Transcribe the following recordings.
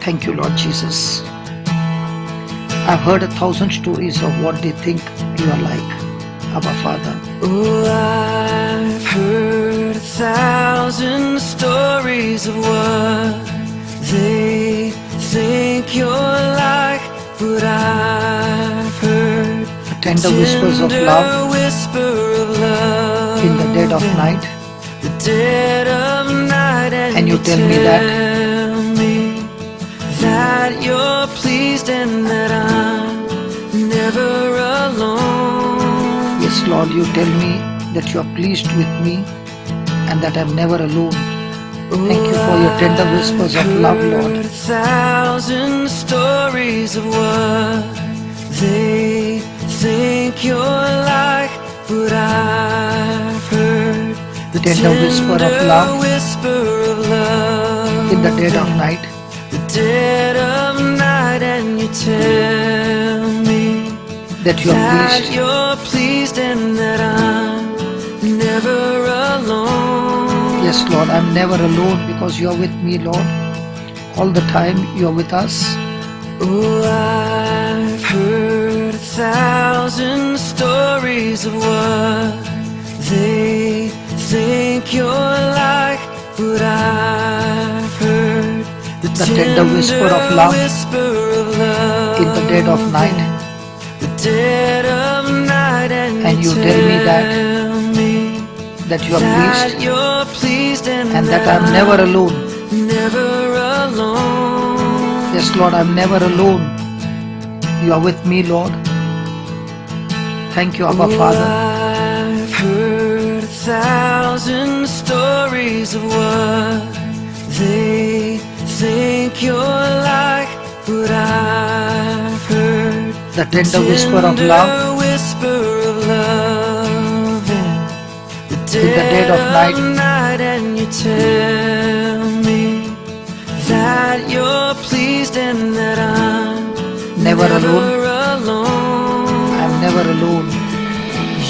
Thank you, Lord Jesus. I've heard 1,000 stories of what they think you are like, Abba Father. Oh, I've heard 1,000 stories of what they think you're like, but I've heard The tender whispers of love in the dead of night. And you tell me that you're pleased and that I'm never alone. Yes, Lord, you tell me that you are pleased with me and that I'm never alone. Thank you for your tender whispers of love, Lord. 1,000 stories of what they think you're like, but I've heard the tender whisper of love in the dead of night. Dead of night, and you tell me that you're pleased and that I'm never alone. Yes, Lord, I'm never alone because you are with me, Lord. All the time you are with us. Oh, I've heard 1,000 stories of what they think you're like, but I've heard the tender whisper of love in the dead of night. And you tell me that you are pleased and that I am never alone. Yes, Lord, I am never alone. You are with me, Lord. Thank you, Abba Father. I've heard 1,000 stories of what they think you're like, but I've heard the tender whisper of love in the dead of night. And you tell me that you're pleased and that I'm never alone. I'm never alone.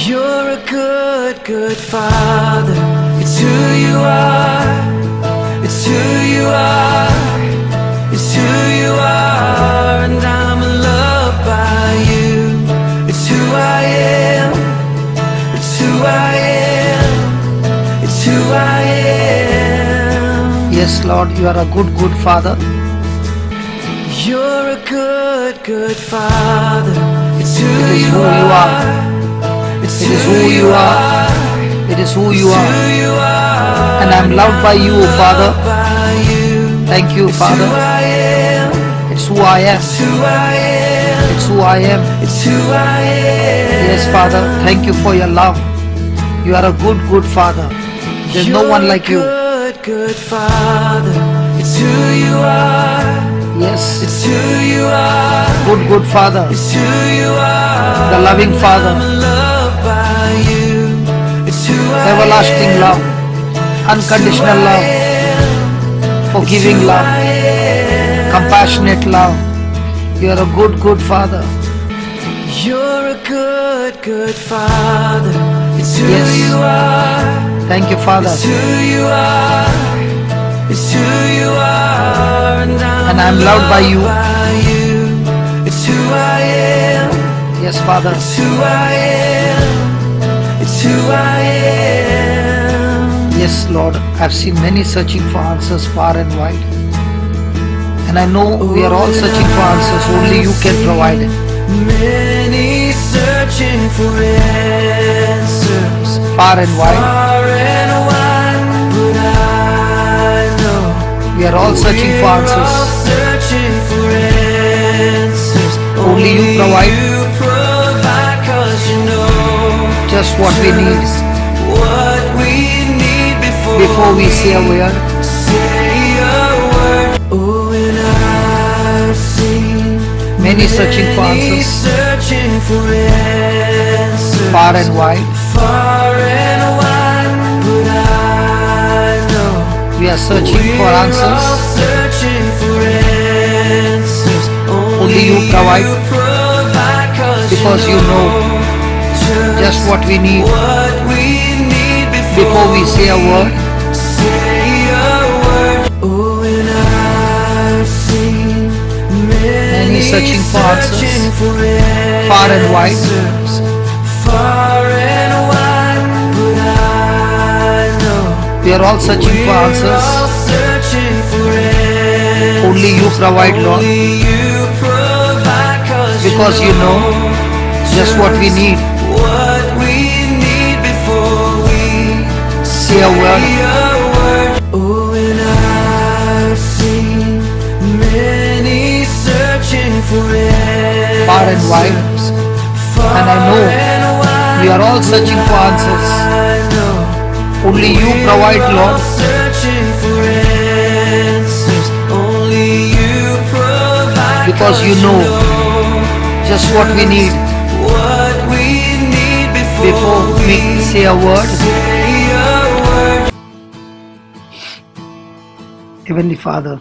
You're a good, good Father. It's who you are. It's who you are, it's who you are, and I'm loved by you. It's who I am, it's who I am, it's who I am. Yes, Lord, you are a good, good Father. You're a good, good Father. It's who you are. It is who you are. It is who you are. And I'm loved by you, Father. Thank you, Father. It's who I am. It's who I am. Yes, Father. Thank you for your love. You are a good, good Father. There's no one like you. Good Father. It's who you are. Yes. It's who you are. Good, good Father. It's who you are. The loving Father. I'm loved by you. It's who everlasting love. Unconditional love. Forgiving love. Compassionate love. You are a good, good Father. You're a good, good Father. It's who yes. you are. Thank you, Father. It's who you are. It's who you are. And I'm loved by you. It's who I am. Yes, Father. It's who I am. It's who I am. Yes, Lord. I've seen many searching for answers far and wide. And I know we are all searching for answers. Only you can provide. Many searching for answers far and wide. But I know we are all searching for answers. Only you provide you know just what we need. Before we say a word. Oh, and I've seen many searching for answers, far and wide. But I know we are searching for answers. Only you provide, because you know just what we need before we say a word. Oh, and I've seen for answers, far and wide. Far and wide, but I know We are all searching for we're all answers. searching for answers. Only you provide, Lord, Only you provide, 'cause because you know just what we need. what we need before we Say a word. Oh, and I've seen many searching for answers. Far and wide. And I know we are all searching for answers. I know Only you provide, Lord, searching for answers. Only you provide, because you know just what we need. what we need Before we say a word, say a word. Heavenly Father,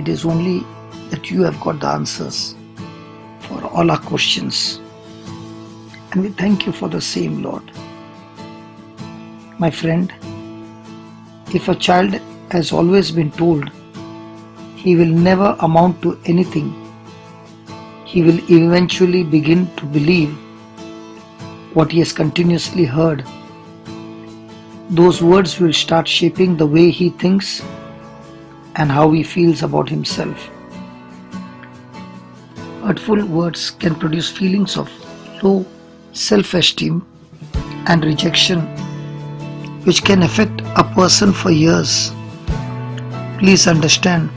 it is only that you have got the answers for all our questions. And we thank you for the same, Lord. My friend, if a child has always been told he will never amount to anything, he will eventually begin to believe what he has continuously heard. Those words will start shaping the way he thinks and how he feels about himself. Hurtful words can produce feelings of low self-esteem and rejection, which can affect a person for years. Please understand,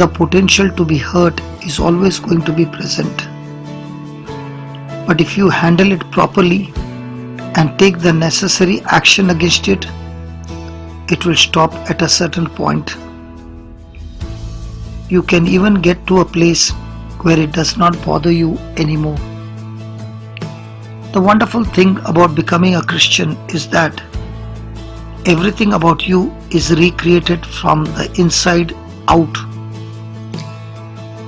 the potential to be hurt is always going to be present. But if you handle it properly and take the necessary action against it, it will stop at a certain point. You can even get to a place where it does not bother you anymore. The wonderful thing about becoming a Christian is that everything about you is recreated from the inside out.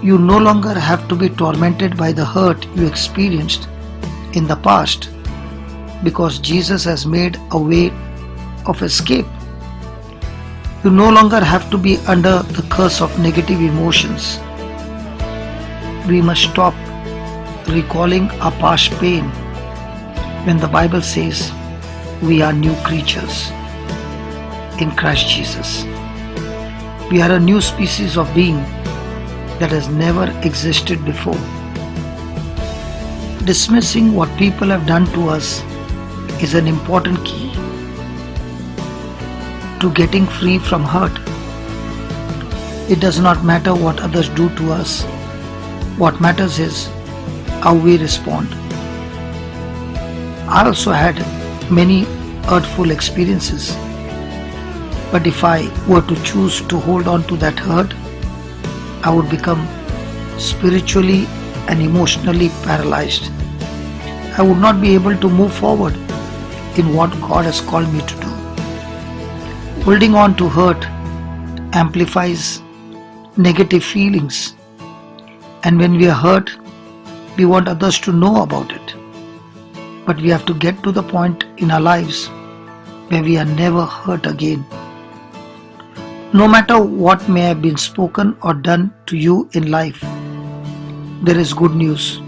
You no longer have to be tormented by the hurt you experienced in the past, because Jesus has made a way of escape. You no longer have to be under the curse of negative emotions. We must stop recalling our past pain when the Bible says we are new creatures in Christ Jesus. We are a new species of being that has never existed before. Dismissing what people have done to us is an important key to getting free from hurt. It does not matter what others do to us. What matters is how we respond. I also had many hurtful experiences, but if I were to choose to hold on to that hurt, I would become spiritually and emotionally paralyzed. I would not be able to move forward in what God has called me to do. Holding on to hurt amplifies negative feelings, and when we are hurt, we want others to know about it. But we have to get to the point in our lives where we are never hurt again. No matter what may have been spoken or done to you in life, there is good news.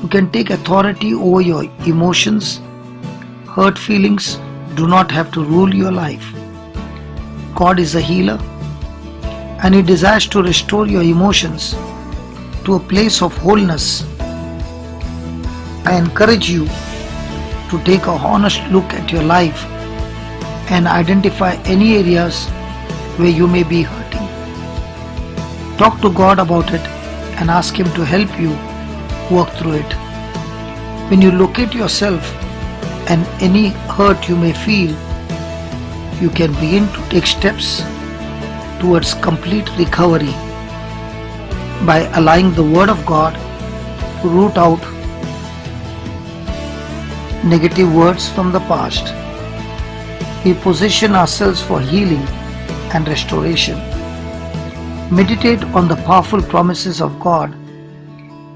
You can take authority over your emotions. Hurt feelings do not have to rule your life. God is a healer, and He desires to restore your emotions to a place of wholeness. I encourage you to take a honest look at your life and identify any areas where you may be hurting. Talk to God about it and ask Him to help you work through it. When you locate yourself and any hurt you may feel, you can begin to take steps towards complete recovery by allowing the Word of God to root out negative words from the past. We position ourselves for healing and restoration. Meditate on the powerful promises of God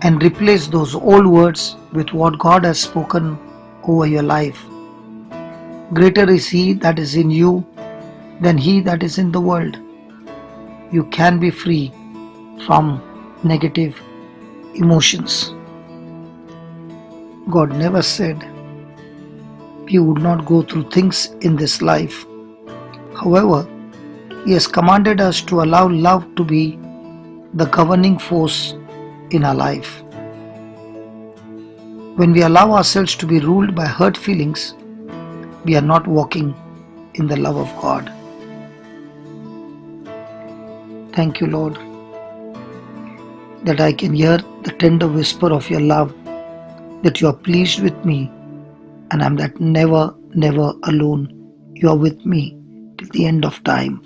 and replace those old words with what God has spoken over your life. Greater is He that is in you than he that is in the world. You can be free from negative emotions. God never said we would not go through things in this life. However, He has commanded us to allow love to be the governing force in our life. When we allow ourselves to be ruled by hurt feelings, we are not walking in the love of God. Thank you, Lord, that I can hear the tender whisper of your love, that you are pleased with me, and I'm that never, never alone. You are with me till the end of time.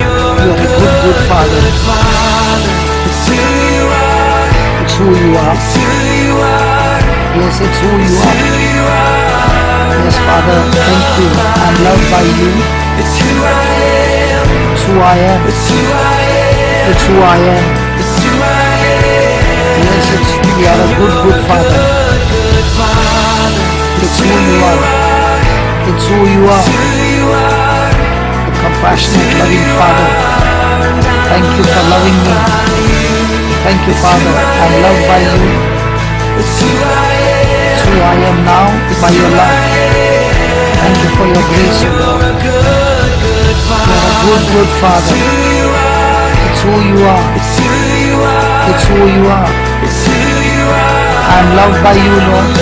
You are a good, good Father. It's who you are. Yes, it's who you are. Yes, Father, thank you. I'm loved by you. It's who I am. It's who I am. Yes, you are a good, good Father. It's who you are. It's who you are. A compassionate, loving Father. Thank you for loving me. Thank you, Father. I'm loved by you. It's who I am now by your love. Thank you for your grace, O Lord. You are a good, good Father. It's who you are. It's who you are. I'm loved by you, Lord.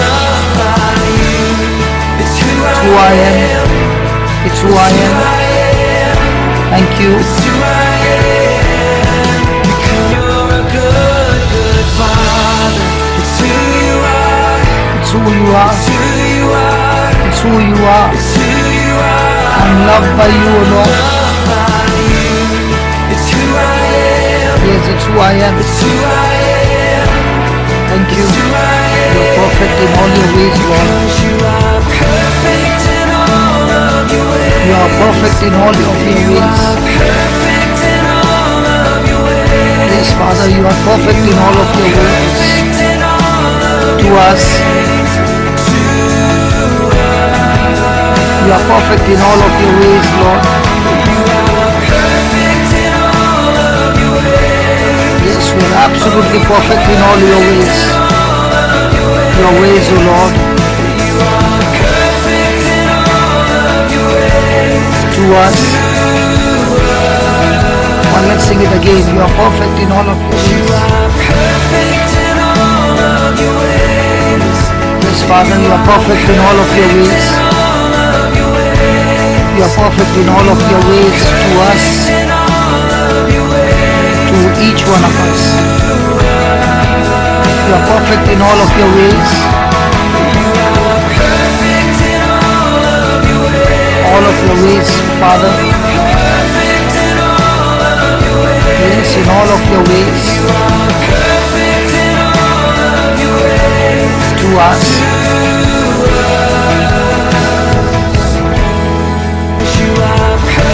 It's who I am. It's who I am. Thank you. It's who you are. It's who you are. I'm loved by you, O Lord. Yes, it's who I am. Thank you. You are perfect in all your ways, Lord. You are perfect in all of your ways. Yes, Father, you are perfect in all of your ways. To us, you are perfect in all of your ways, Lord. Yes, you are absolutely perfect in all your ways. Your ways, O Lord. To us. Well, let's sing it again. You are perfect in all of your ways. Yes, Father, you are perfect in all of your ways. You are perfect in all of your ways to us, to each one of us. You are perfect in all of your ways. All of your ways, Father. Yes, in all of your ways. To us.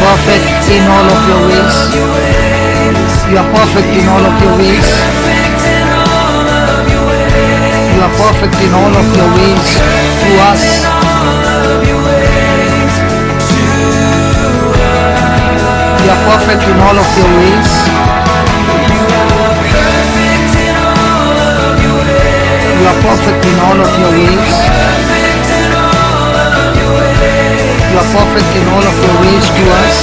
Perfect in all of your ways. You are perfect in all of your ways. You are perfect in all of your ways to us. You are perfect in all of your ways. You are perfect in all of your ways. You are perfect in all of your ways to us.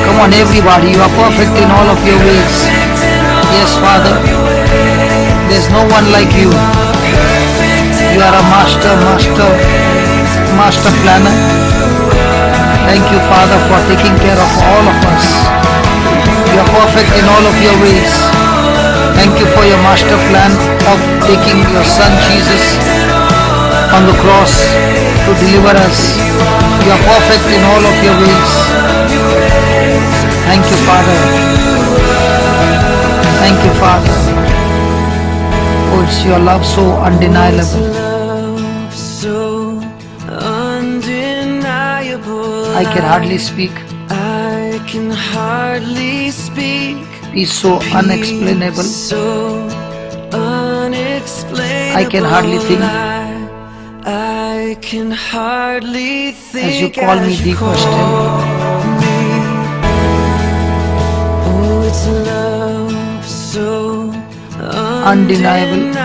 Come on, everybody, you are perfect in all of your ways. Yes, Father, there's no one like you. You are a master planner. Thank you, Father, for taking care of all of us. You are perfect in all of your ways. Thank you for your master plan of taking your Son Jesus on the cross to deliver us. You are perfect in all of your ways. Thank you, Father. Thank you, Father. Oh, it's your love so undeniable. I can hardly speak. I can hardly speak. Peace so unexplainable. So unexplainable. I can hardly think. I can hardly think As you call me deeper still. Oh, it's love so Undeniable.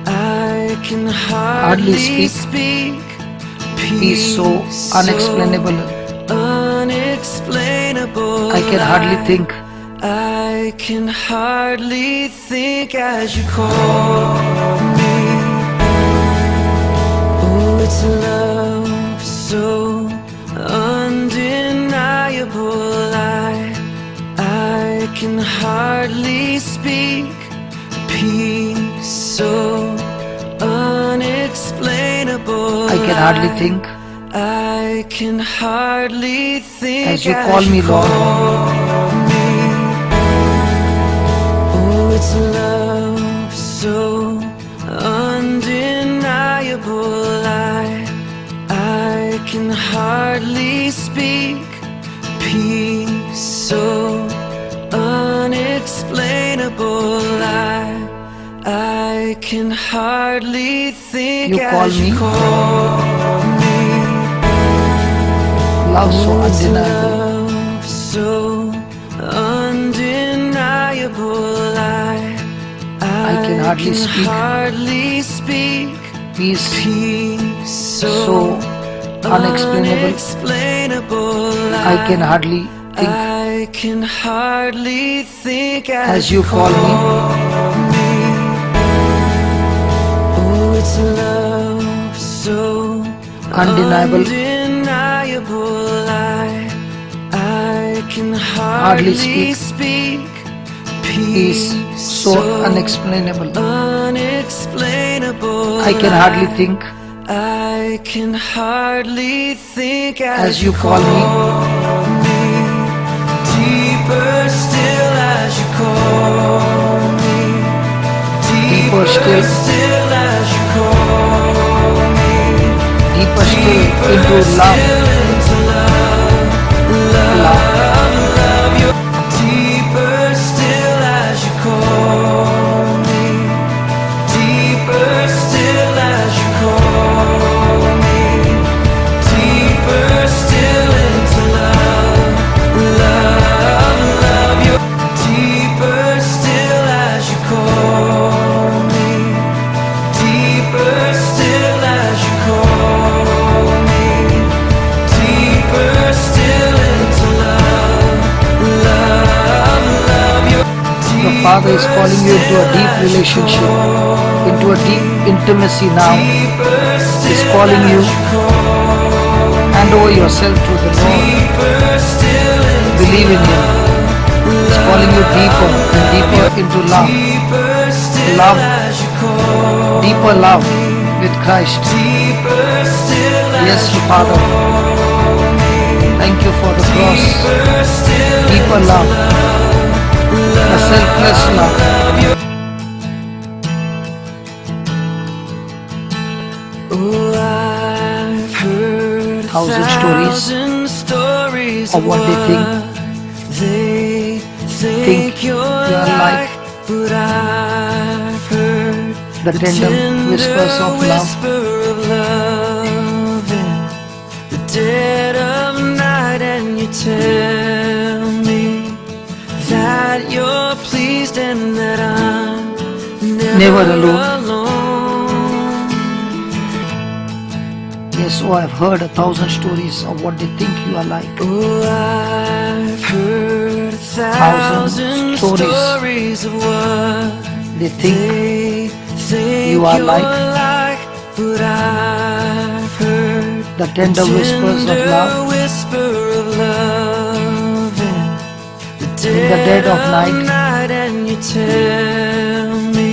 I can hardly speak. Peace so unexplainable. Unexplainable. I can hardly think. I can hardly think as you call me. Oh, it's love so undeniable. I can hardly speak. Peace so unexplainable. I can hardly think. I can hardly think As you call me, Lord. Oh, it's love so undeniable. I can hardly speak. Peace so unexplainable. I can hardly think You call as you me. call me. Love so undeniable. Love so undeniable. I can hardly speak. Hardly speak. Peace Peace so unexplainable. I can hardly think. I can hardly think As you call me. Oh, it's love so Undeniable. I can Hardly hardly speak. speak. Peace so unexplainable. Unexplainable. I can hardly think. I can hardly think As you call me. Deeper still as you call me. Deeper still. as you call me. Deeper still into love. Love. Deeper still as you call me. Deeper still as you call me. Deeper still into love. Love you. Deeper still as you call me. Deeper still as you call me. Deeper still into love. Love you. The Father is calling you into a deep relationship, into a deep intimacy now. He's calling you. Hand over yourself to the Lord. Believe in Him. He's calling you deeper and deeper into love. Love, deeper love with Christ. Yes, Father. Thank you for the cross. Deeper love. A selfless love. Oh, I've heard Thousand stories of what they think you're like. but I've heard The tender whispers of love. in the dead of night, and you tell me that you're pleased and that I'm Never alone. Yes, oh, I've heard 1,000 stories of what they think you are like. Oh, I've heard Thousand stories of what They think think you are you're like. but I've heard The tender whispers of love. whisper of love in the dead of night. and you tell me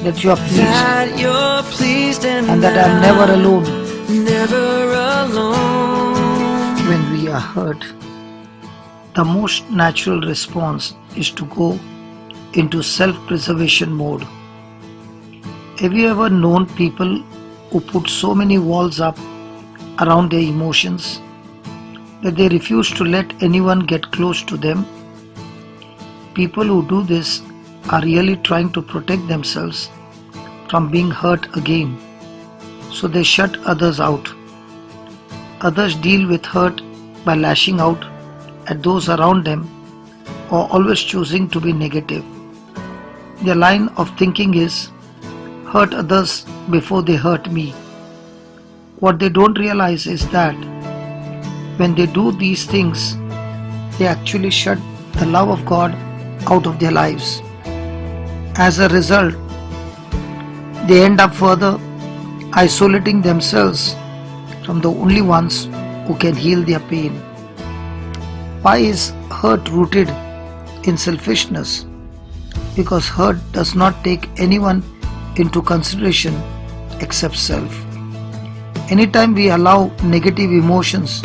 That you are pleased that you're pleased and and that I'm never alone never alone. when we are hurt. The most natural response is to go into self-preservation mode. Have you ever known people who put so many walls up around their emotions that they refuse to let anyone get close to them? People who do this are really trying to protect themselves from being hurt again, so they shut others out. Others deal with hurt by lashing out at those around them or always choosing to be negative. Their line of thinking is, hurt others before they hurt me. What they don't realize is that when they do these things, they actually shut the love of God out of their lives. As a result, they end up further isolating themselves from the only ones who can heal their pain. Why is hurt rooted in selfishness? Because hurt does not take anyone into consideration except self. Anytime we allow negative emotions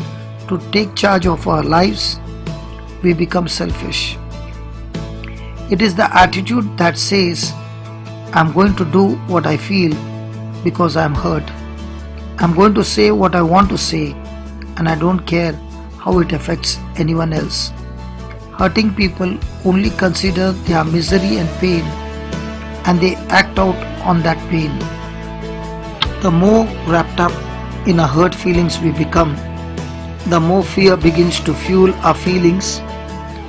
to take charge of our lives, we become selfish. It is the attitude that says, I'm going to do what I feel because I'm hurt. I'm going to say what I want to say, and I don't care how it affects anyone else. Hurting people only consider their misery and pain, and they act out on that pain. The more wrapped up in our hurt feelings we become, the more fear begins to fuel our feelings,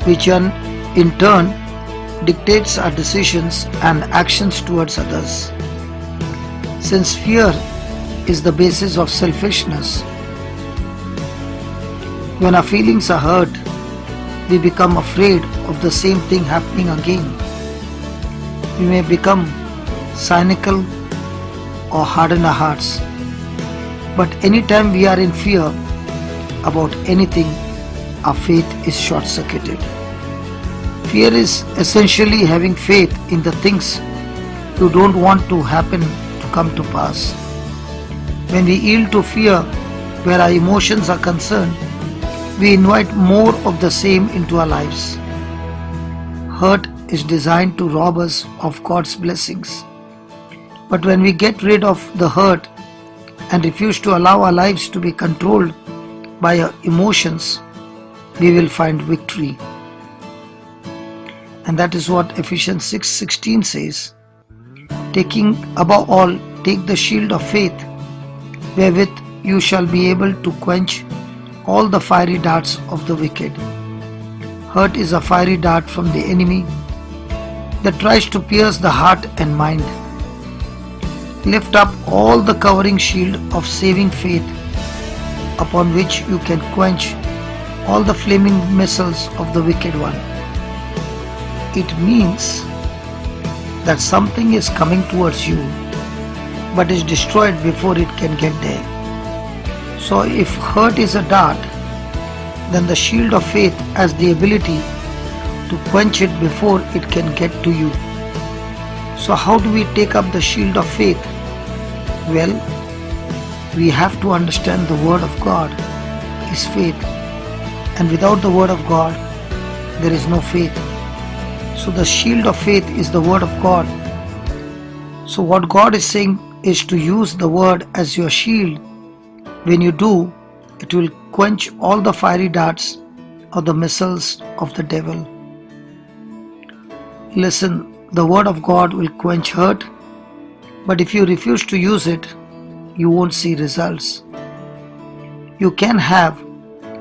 which in turn dictates our decisions and actions towards others. Since fear is the basis of selfishness, when our feelings are hurt, we become afraid of the same thing happening again. We may become cynical or harden our hearts. But anytime we are in fear about anything, our faith is short-circuited. Fear is essentially having faith in the things you don't want to happen to come to pass. When we yield to fear where our emotions are concerned, we invite more of the same into our lives. Hurt is designed to rob us of God's blessings. But when we get rid of the hurt and refuse to allow our lives to be controlled by our emotions, we will find victory. And that is what Ephesians 6:16 says. Taking above all, take the shield of faith, wherewith you shall be able to quench all the fiery darts of the wicked. Hurt is a fiery dart from the enemy that tries to pierce the heart and mind. Lift up all the covering shield of saving faith, upon which you can quench all the flaming missiles of the wicked one. It means that something is coming towards you, but is destroyed before it can get there. So if hurt is a dart, then the shield of faith has the ability to quench it before it can get to you. So how do we take up the shield of faith? Well, we have to understand the Word of God is faith, and without the Word of God, there is no faith. So the shield of faith is the Word of God. So what God is saying is to use the Word as your shield. When you do, it will quench all the fiery darts or the missiles of the devil. Listen, the Word of God will quench hurt, but if you refuse to use it, you won't see results. You can have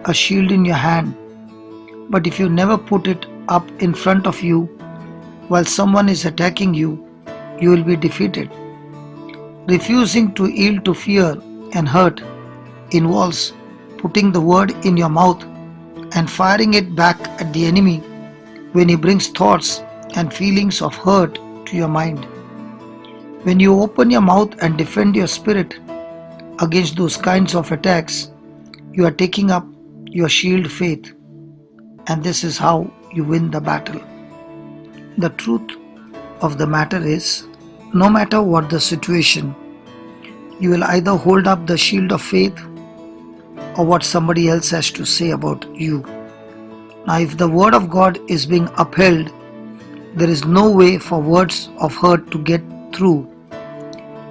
a shield in your hand, but if you never put it up in front of you while someone is attacking you, you will be defeated. Refusing to yield to fear and hurt involves putting the word in your mouth and firing it back at the enemy when he brings thoughts and feelings of hurt to your mind. When you open your mouth and defend your spirit against those kinds of attacks, you are taking up your shield faith, and this is how you win the battle. The truth of the matter is, no matter what the situation, you will either hold up the shield of faith or what somebody else has to say about you. Now, if the Word of God is being upheld, there is no way for words of hurt to get through.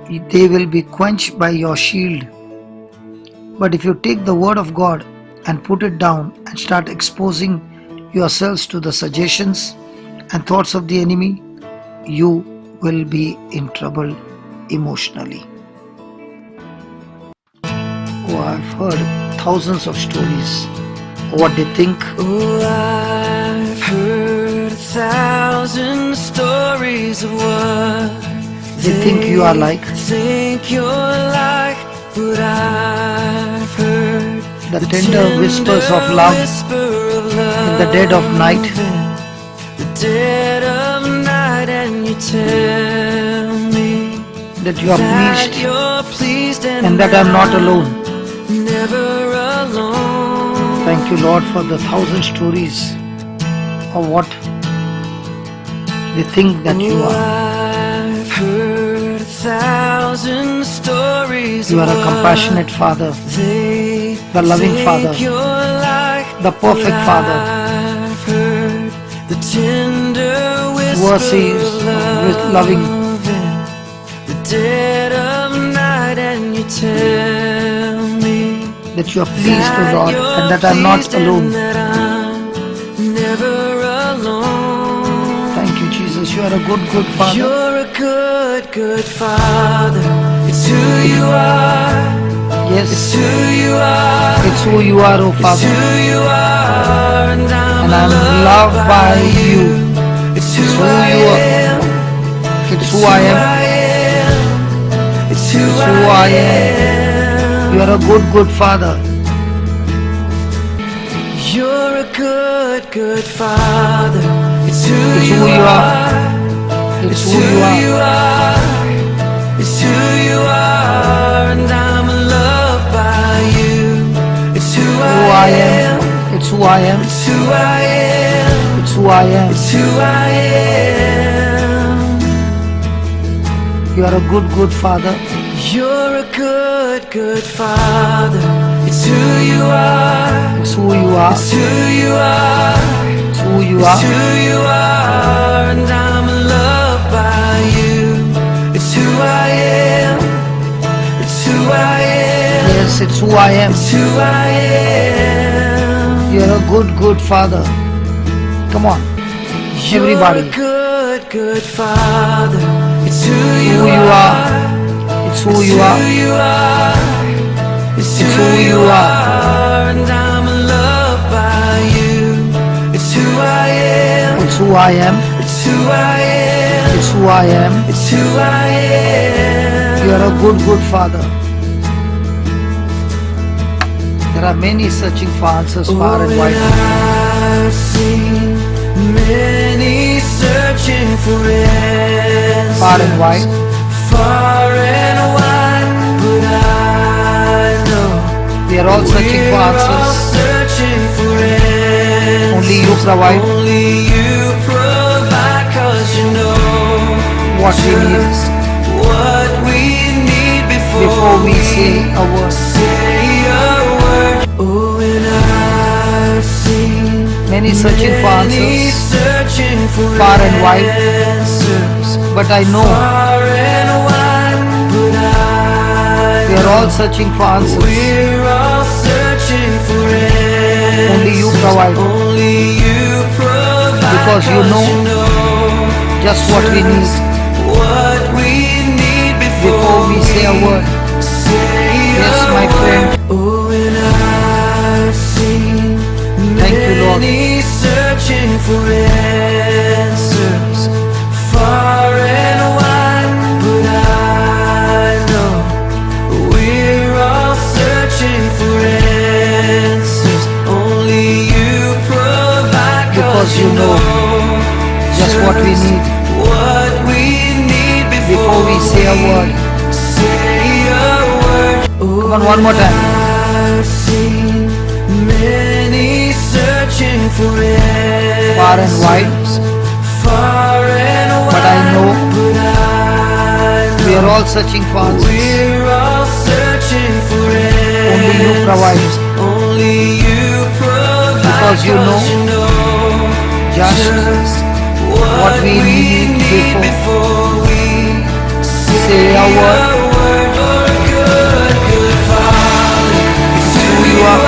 They will be quenched by your shield. But if you take the Word of God and put it down and start exposing yourselves to the suggestions and thoughts of the enemy, you will be in trouble emotionally. Oh, I've heard thousands of stories. What they think. Oh, I've heard 1,000 stories of what They think you are like. Think you're like, but I've heard The tender whispers of love in the dead of night. The dead of night, and you tell me That you are that pleased you're pleased and that I'm not alone. never alone. Thank you, Lord, for the 1,000 stories of what they think that you are. I've heard 1,000 stories. You are a compassionate Father, the loving Father, the perfect Father, the tender who sees with loving. the dead of night, and you tell me That you are pleased, O Lord, and that I'm not alone. that I'm never alone. Thank you, Jesus. You are a good, good Father. You're a good, good Father. It's who you are. Yes, It's who you are. it's who you are, O It's Father. who you are. And And I'm loved by you. It's It's who who I you are. am. It's who I am. It's who It's who I am. You are a good, good Father. You're a good, good Father. It's who It's who you are. It's who you are. It's who you are, and I'm loved by you. It's who Who I am. It's who I am. It's who I am. It's who I am. It's who I am. You are a good, good Father. You're a good, good Father. It's who you are. It's who you are. It's who you are. It's who you It's are. who you are, and I'm loved by you. It's who I am. It's who I am. Yes, it's who I am. It's who I am. You are a good, good Father. Come on, You're everybody. a good, good Father. It's who Who you you are. are. It's who It's you who are. you are. It's It's who who you you are, and I'm loved by you. It's who I am. It's who I am. It's who I am. It's who I am. It's who I am. You are a good, good Father. There are many searching for answers far and wide. I've seen many searching for answers. Far and wide. Far and wide, but I know We are all searching for we're all answers. searching for answers. Only you provide Only you provide, 'cause you know what we need just what we need before we say a word. say a word. Oh, and I've seen Many searching for many answers, searching for far and wide. answers. But I know Far and wide, but I we are all searching for answers. we're all searching for answers. Only you provide. Only you provide. Because you 'cause know just what we need what we need before we say a word. Yes, my friend. Oh, and I've seen Thank you, Lord. many searching for answers, far and wide, but I know we're all searching for answers. Only you provide, Because you know just what we need what we need before we say a word. Say a word. Come on, one more time. I've seen many searching for answers, Far and wide. far and wide, But I know but I we know are all searching for answers. we're all searching for Only you answers. provide. Only you provide, Because you know just what we need before we say a word. You're a good, good Father. It's It's who you are.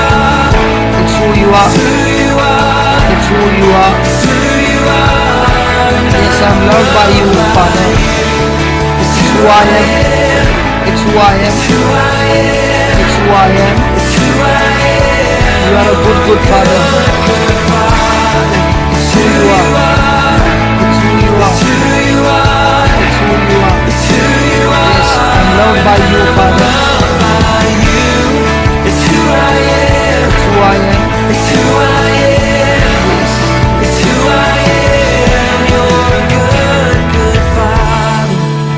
It's who you are. who you are. It's who you are. It's who you are. Yes, I'm loved by you, who I am. It's who I am. You are a good, good Father. It's who you are. It's who you are. It's who you are. Yes, I'm loved by you, Father. It's who I am. It's who I am. It's who I am. Yes. It's who I am. You're a good, good Father.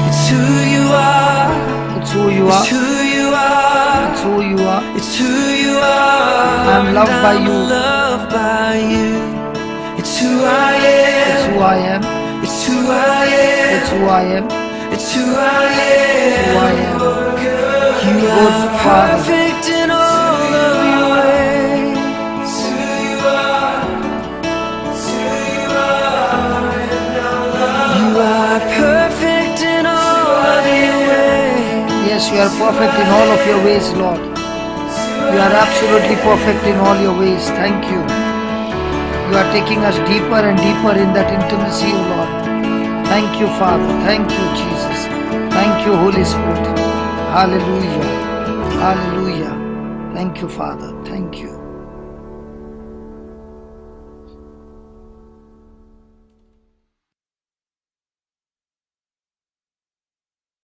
It's who you are. It's who you are. It's who you are. It's who you are. It's who you are. I'm loved by you. Loved by you. It's who I It's am. who I am. It's who I am. It's who I am. It's who I am. Who I am. You Good are Father. perfect in all of your ways. It's who you are. It's who you are. You are perfect in all of your ways. Yes, you are perfect in all of your ways, Lord. You are absolutely perfect in all your ways. Thank you. You are taking us deeper and deeper in that intimacy, O Lord. Thank you, Father. Thank you, Jesus. Thank you, Holy Spirit. Hallelujah. Hallelujah. Thank you, Father. Thank you.